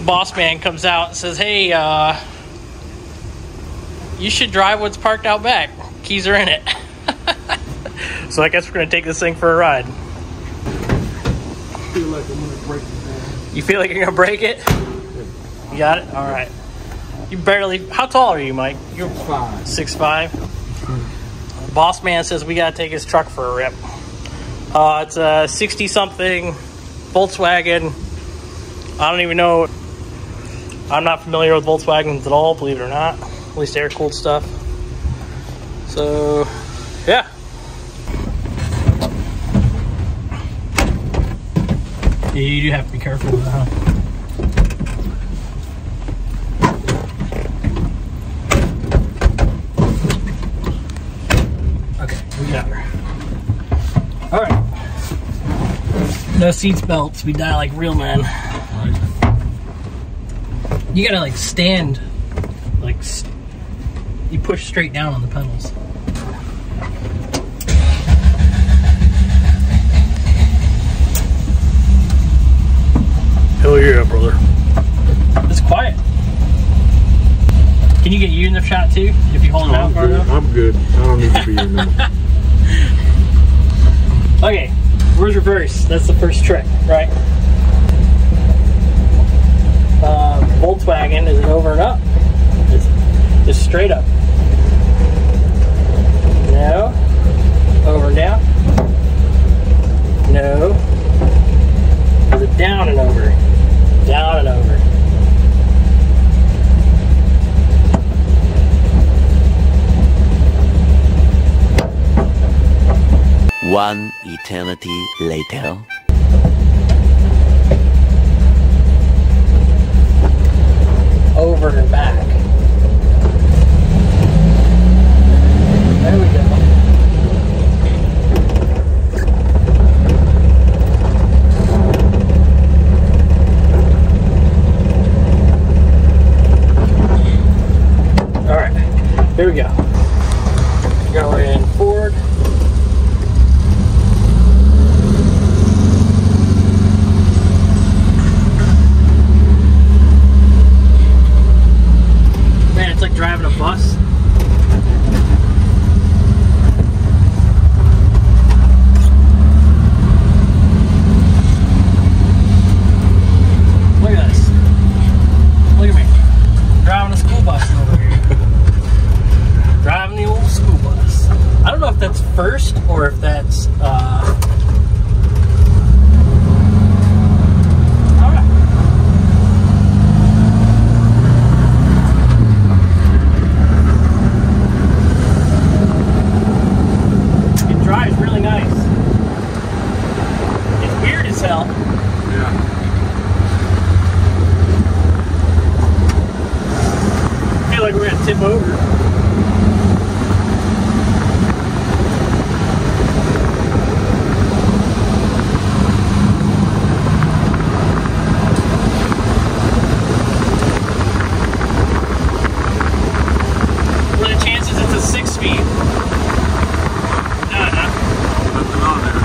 boss man comes out and says, hey, you should drive what's parked out back. Keys are in it. So I guess we're going to take this thing for a ride. I feel like I'm going to break it, man. You feel like you're going to break it? You got it? All right. You barely... How tall are you, Mike? You're 6'5". 6'5"? Boss man says we got to take his truck for a rip. It's a 60-something Volkswagen. I don't even know. I'm not familiar with Volkswagens at all, believe it or not. At least air-cooled stuff. So, yeah. Yeah, you do have to be careful with that, huh? Okay, we got her. All right. No seats belts. We die like real men. You gotta like stand, like you push straight down on the pedals. Hell yeah, brother. It's quiet. Can you get you in the shot too? If you hold it out far enough? I'm good. I don't need to be in there. Okay, where's reverse? That's the first trick, right? Volkswagen, is it over and up? It's just straight up. No. Over and down. No. Is it down and over? Down and over. One eternity later. Over and back. There we go. All right, here we go. Going forward. It's like driving a bus. Look at this. Look at me. Driving a school bus over here. Driving the old school bus. I don't know if that's first or if that's tip over. What are the chances it's a 6-speed? None, huh? Nothing on there.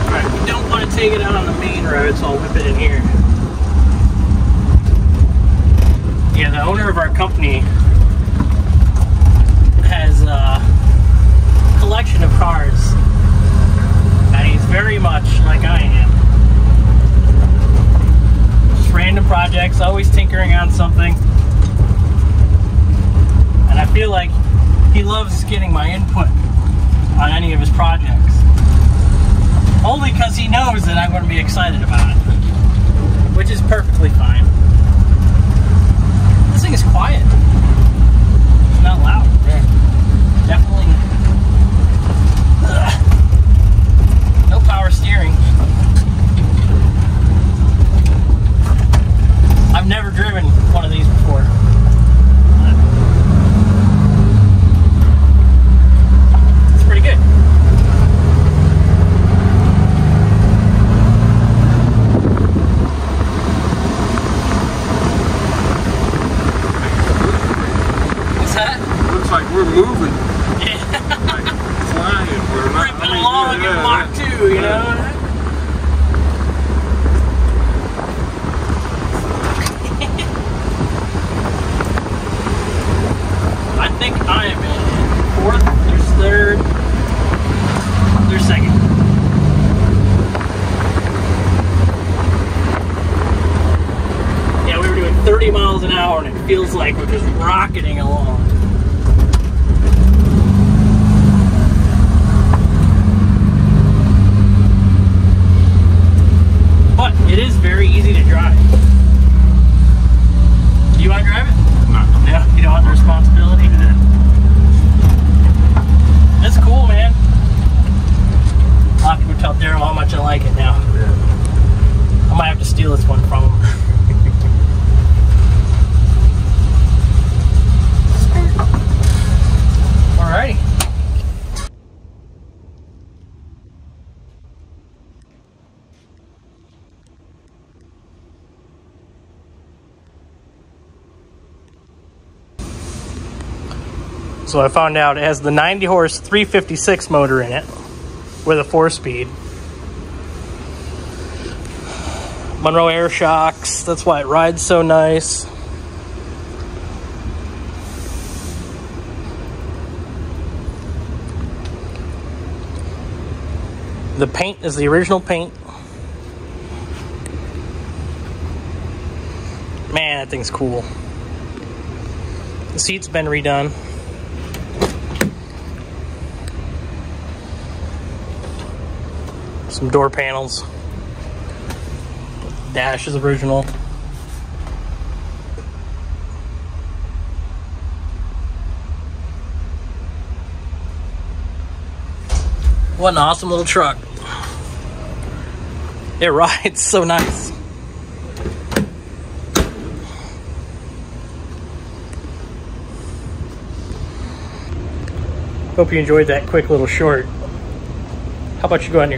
Alright, we don't want to take it out on the main road, so I'll whip it in here. Yeah, the owner of our company has a collection of cars, and he's very much like I am. Just random projects, always tinkering on something. And I feel like he loves getting my input on any of his projects. Only because he knows that I'm going to be excited about it, which is perfectly fine. This thing is quiet. It's not loud. Yeah. Definitely. No power steering. I've never driven one of these before. It's pretty good. Looks like we're moving. Yeah. Like flying. We're not ripping along in Mach 2, you know? feels like we're just rocketing along. But it is very easy to drive. Do you want to drive it? No. No, you don't want the responsibility? Yeah. It's cool, man. A lot of people tell Daryl how much I like it now. Yeah. I might have to steal this one from him. Alrighty. So I found out it has the 90 horse 356 motor in it with a 4-speed. Monroe air shocks, that's why it rides so nice. The paint is the original paint. Man, that thing's cool. The seat's been redone. Some door panels. Dash is original. What an awesome little truck. It rides so nice. Hope you enjoyed that quick little short. How about you go out and